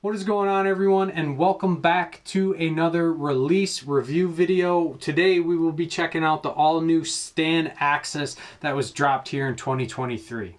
What is going on, everyone, and welcome back to another release review video. Today we will be checking out the all new STAN AXIS that was dropped here in 2023.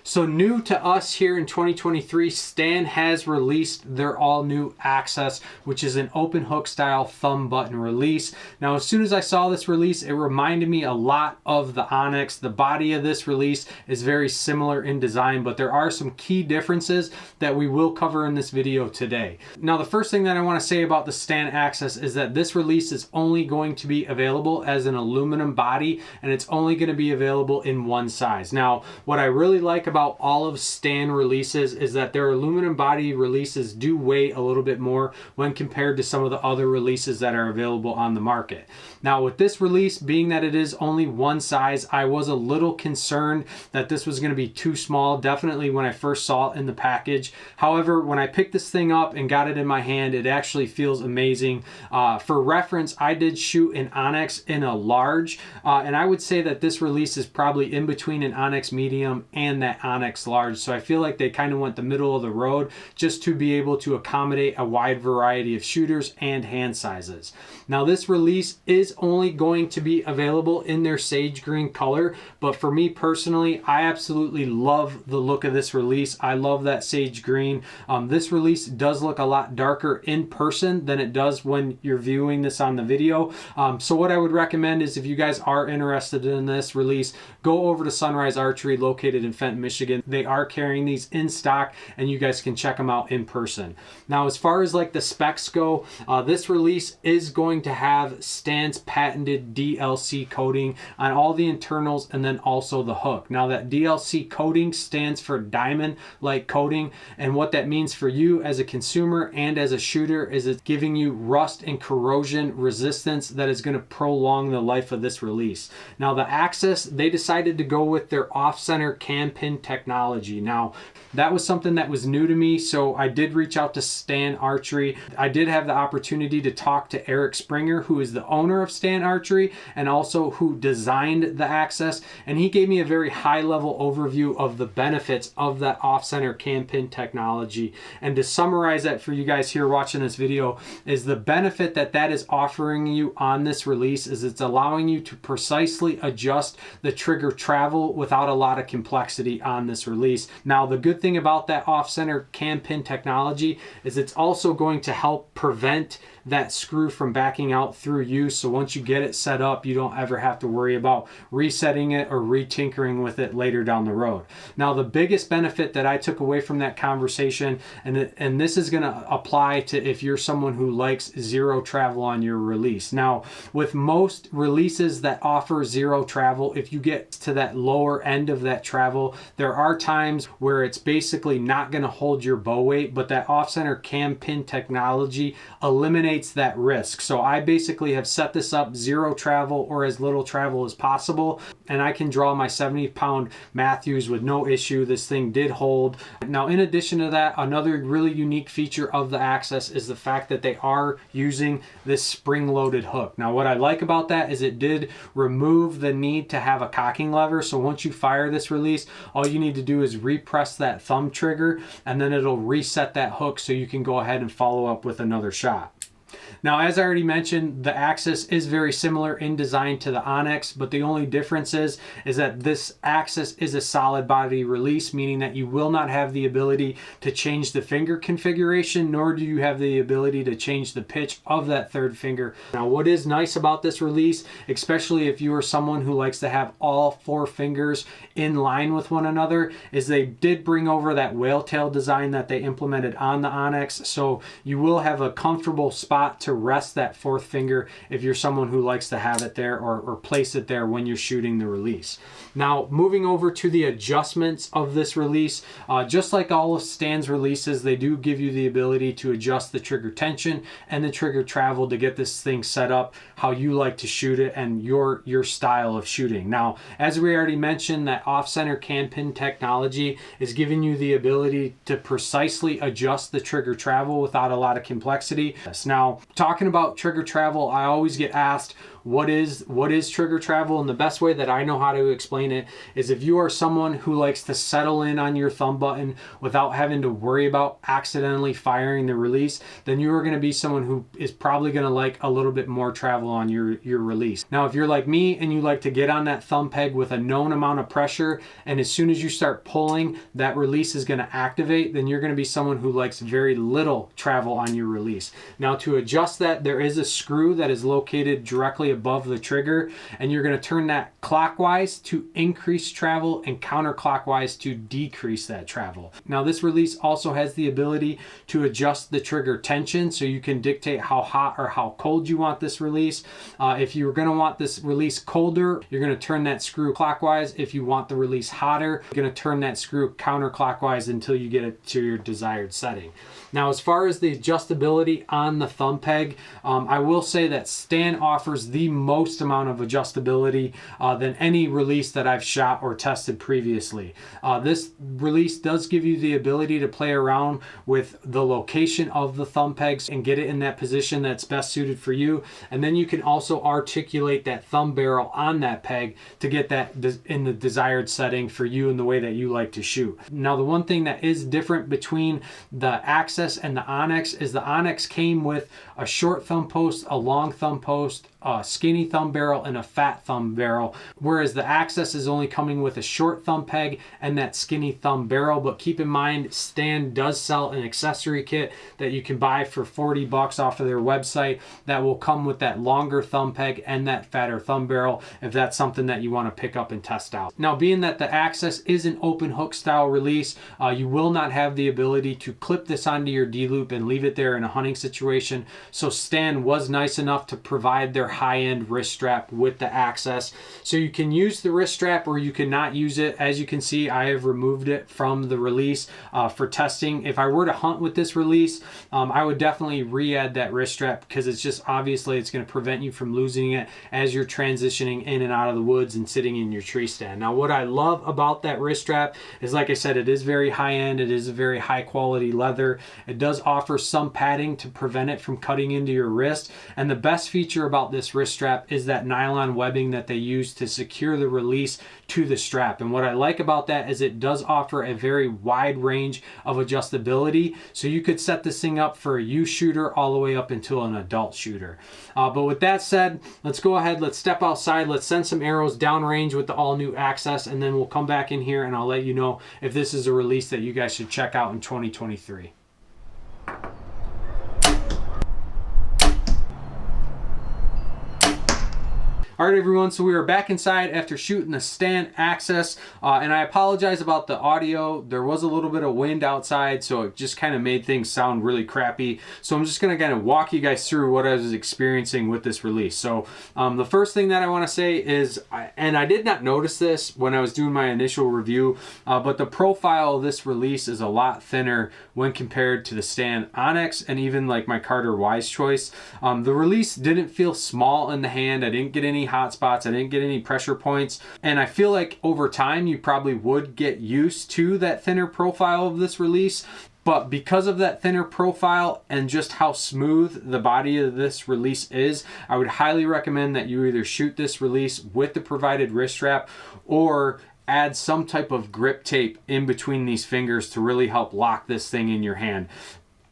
So new to us here in 2023, STAN has released their all new AXIS, which is an open hook style thumb button release. Now, as soon as I saw this release, it reminded me a lot of the ONNEX. The body of this release is very similar in design, but there are some key differences that we will cover in this video today. Now, the first thing that I want to say about the STAN AXIS is that this release is only going to be available as an aluminum body, and it's only going to be available in one size. Now, what I really like about all of STAN releases is that their aluminum body releases do weigh a little bit more when compared to some of the other releases that are available on the market. Now, with this release, being that it is only one size, I was a little concerned that this was going to be too small, definitely when I first saw it in the package. However, when I picked this thing up and got it in my hand, it actually feels amazing. For reference, I did shoot an ONNEX in a large, and I would say that this release is probably in between an ONNEX medium and that ONNEX large. So I feel like they kind of went the middle of the road just to be able to accommodate a wide variety of shooters and hand sizes. Now, this release is only going to be available in their sage green color, but for me personally, I absolutely love the look of this release. I love that sage green. This release does look a lot darker in person than it does when you're viewing this on the video. So what I would recommend is, if you guys are interested in this release, go over to Sunrise Archery located in Fenton, Michigan. They are carrying these in stock, and you guys can check them out in person. Now, as far as like the specs go, this release is going to have STAN's patented DLC coating on all the internals and then also the hook. Now, that DLC coating stands for diamond-like coating, and what that means for you as a consumer and as a shooter is it's giving you rust and corrosion resistance that is going to prolong the life of this release. Now, the AXIS, they decided to go with their off-center cam pin technology. Now, that was something that was new to me, so I did reach out to STAN Archery. I did have the opportunity to talk to Eric Springer, who is the owner of STAN Archery and also who designed the AXIS, and he gave me a very high-level overview of the benefits of that off-center cam pin technology. And to summarize that for you guys here watching this video, is the benefit that that is offering you on this release is it's allowing you to precisely adjust the trigger travel without a lot of complexity on this release. Now, the good thing about that off-center cam pin technology is it's also going to help prevent that screw from backing out through use. So once you get it set up, you don't ever have to worry about resetting it or re-tinkering with it later down the road. Now, the biggest benefit that I took away from that conversation, and this is going to apply to if you're someone who likes zero travel on your release. Now, with most releases that offer zero travel, if you get to that lower end of that travel, there are times where it's basically not going to hold your bow weight, but that off-center cam pin technology eliminates that risk. So I basically have set this up zero travel or as little travel as possible, and I can draw my 70-pound Matthews with no issue. This thing did hold. Now, in addition to that, another really unique feature of the AXIS is the fact that they are using this spring-loaded hook. Now, what I like about that is it did remove the need to have a cocking lever. So once you fire this release, all you need to do is repress that thumb trigger, and then it'll reset that hook so you can go ahead and follow up with another shot. Now, as I already mentioned, the AXIS is very similar in design to the ONNEX, but the only difference is that this AXIS is a solid body release, meaning that you will not have the ability to change the finger configuration, nor do you have the ability to change the pitch of that third finger. Now, what is nice about this release, especially if you are someone who likes to have all four fingers in line with one another, is they did bring over that whale tail design that they implemented on the ONNEX, so you will have a comfortable spot spot to rest that fourth finger if you're someone who likes to have it there or place it there when you're shooting the release. Now, moving over to the adjustments of this release, just like all of STAN's releases, they do give you the ability to adjust the trigger tension and the trigger travel to get this thing set up how you like to shoot it and your style of shooting. Now, as we already mentioned, that off-center can pin technology is giving you the ability to precisely adjust the trigger travel without a lot of complexity. Now, talking about trigger travel, I always get asked, what is trigger travel? And the best way that I know how to explain it is if you are someone who likes to settle in on your thumb button without having to worry about accidentally firing the release, then you are going to be someone who is probably going to like a little bit more travel on your release. Now, if you're like me and you like to get on that thumb peg with a known amount of pressure, and as soon as you start pulling, that release is going to activate, then you're going to be someone who likes very little travel on your release. Now, to adjust that, there is a screw that is located directly above the trigger, and you're going to turn that clockwise to increase travel and counterclockwise to decrease that travel. Now, this release also has the ability to adjust the trigger tension, so you can dictate how hot or how cold you want this release. If you're going to want this release colder, you're going to turn that screw clockwise. If you want the release hotter, you're going to turn that screw counterclockwise until you get it to your desired setting. Now, as far as the adjustability on the thumb peg, I will say that STAN offers the most amount of adjustability than any release that I've shot or tested previously. This release does give you the ability to play around with the location of the thumb pegs and get it in that position that's best suited for you. And then you can also articulate that thumb barrel on that peg to get that in the desired setting for you and the way that you like to shoot. Now, the one thing that is different between the Axis and the ONNEX is the ONNEX came with a short thumb post, a long thumb post, a skinny thumb barrel, and a fat thumb barrel, whereas the Axis is only coming with a short thumb peg and that skinny thumb barrel. But keep in mind, STAN does sell an accessory kit that you can buy for $40 off of their website that will come with that longer thumb peg and that fatter thumb barrel if that's something that you want to pick up and test out. Now, being that the Axis is an open hook style release, you will not have the ability to clip this onto your D-loop and leave it there in a hunting situation. So STAN was nice enough to provide their high-end wrist strap with the Axis. So you can use the wrist strap or you cannot use it. As you can see, I have removed it from the release for testing. If I were to hunt with this release, I would definitely re-add that wrist strap because it's just obviously it's going to prevent you from losing it as you're transitioning in and out of the woods and sitting in your tree stand. Now, what I love about that wrist strap is, like I said, it is very high-end. It is a very high-quality leather. It does offer some padding to prevent it from cutting into your wrist. And the best feature about this wrist strap is that nylon webbing that they use to secure the release to the strap. And what I like about that is it does offer a very wide range of adjustability. So you could set this thing up for a youth shooter all the way up until an adult shooter. But with that said, let's go ahead, let's step outside, let's send some arrows downrange with the all new Axis, and then we'll come back in here and I'll let you know if this is a release that you guys should check out in 2023. All right, everyone, so we are back inside after shooting the STAN AXIS, and I apologize about the audio. There was a little bit of wind outside, so it just kind of made things sound really crappy. So I'm just going to kind of walk you guys through what I was experiencing with this release. So the first thing that I want to say is, and I did not notice this when I was doing my initial review, but the profile of this release is a lot thinner when compared to the STAN ONNEX and even like my Carter Wise Choice. The release didn't feel small in the hand. I didn't get any hot spots. I didn't get any pressure points. And I feel like over time, you probably would get used to that thinner profile of this release. But because of that thinner profile and just how smooth the body of this release is, I would highly recommend that you either shoot this release with the provided wrist strap or add some type of grip tape in between these fingers to really help lock this thing in your hand.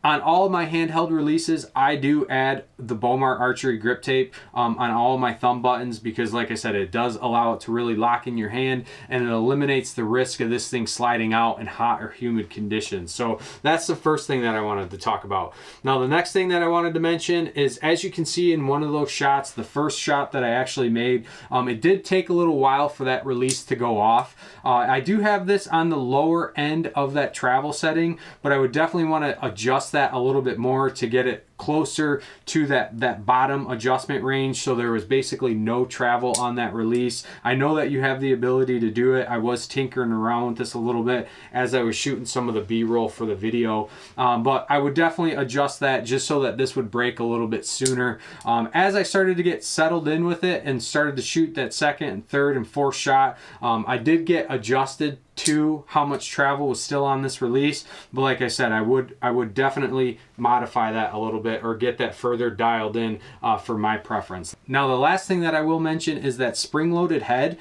On all of my handheld releases, I do add the Bowmar Archery grip tape on all of my thumb buttons because, like I said, it does allow it to really lock in your hand and it eliminates the risk of this thing sliding out in hot or humid conditions. So that's the first thing that I wanted to talk about. Now, the next thing that I wanted to mention is, as you can see in one of those shots, the first shot that I actually made, it did take a little while for that release to go off. I do have this on the lower end of that travel setting, but I would definitely want to adjust that a little bit more to get it closer to that bottom adjustment range, so there was basically no travel on that release. I know that you have the ability to do it. I was tinkering around with this a little bit as I was shooting some of the B-roll for the video, but I would definitely adjust that just so that this would break a little bit sooner. As I started to get settled in with it and started to shoot that second and third and fourth shot, I did get adjusted to how much travel was still on this release, but like I said, I would definitely modify that a little bit or get that further dialed in for my preference. Now the last thing that I will mention is that spring-loaded head.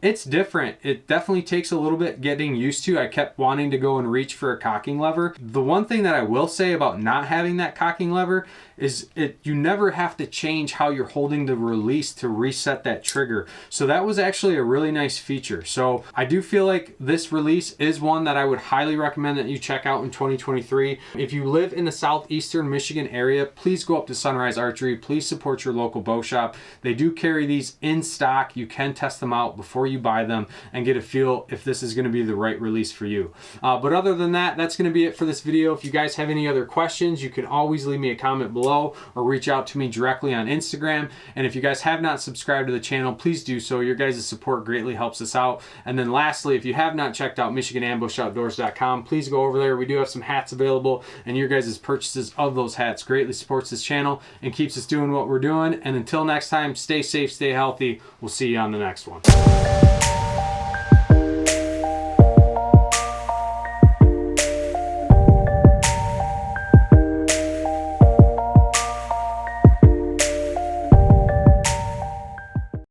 It's different. It definitely takes a little bit getting used to. I kept wanting to go and reach for a cocking lever. The one thing that I will say about not having that cocking lever is you never have to change how you're holding the release to reset that trigger. So that was actually a really nice feature. So I do feel like this release is one that I would highly recommend that you check out in 2023. If you live in the southeastern Michigan area, please go up to Sunrise Archery. Please support your local bow shop. They do carry these in stock. You can test them out before you buy them and get a feel if this is going to be the right release for you. But other than that, that's going to be it for this video. If you guys have any other questions, you can always leave me a comment below or reach out to me directly on Instagram. And if you guys have not subscribed to the channel, please do so. Your guys' support greatly helps us out. And then lastly, if you have not checked out MichiganAmbushOutdoors.com, please go over there. We do have some hats available, and your guys' purchases of those hats greatly supports this channel and keeps us doing what we're doing. And until next time, stay safe, stay healthy. We'll see you on the next one.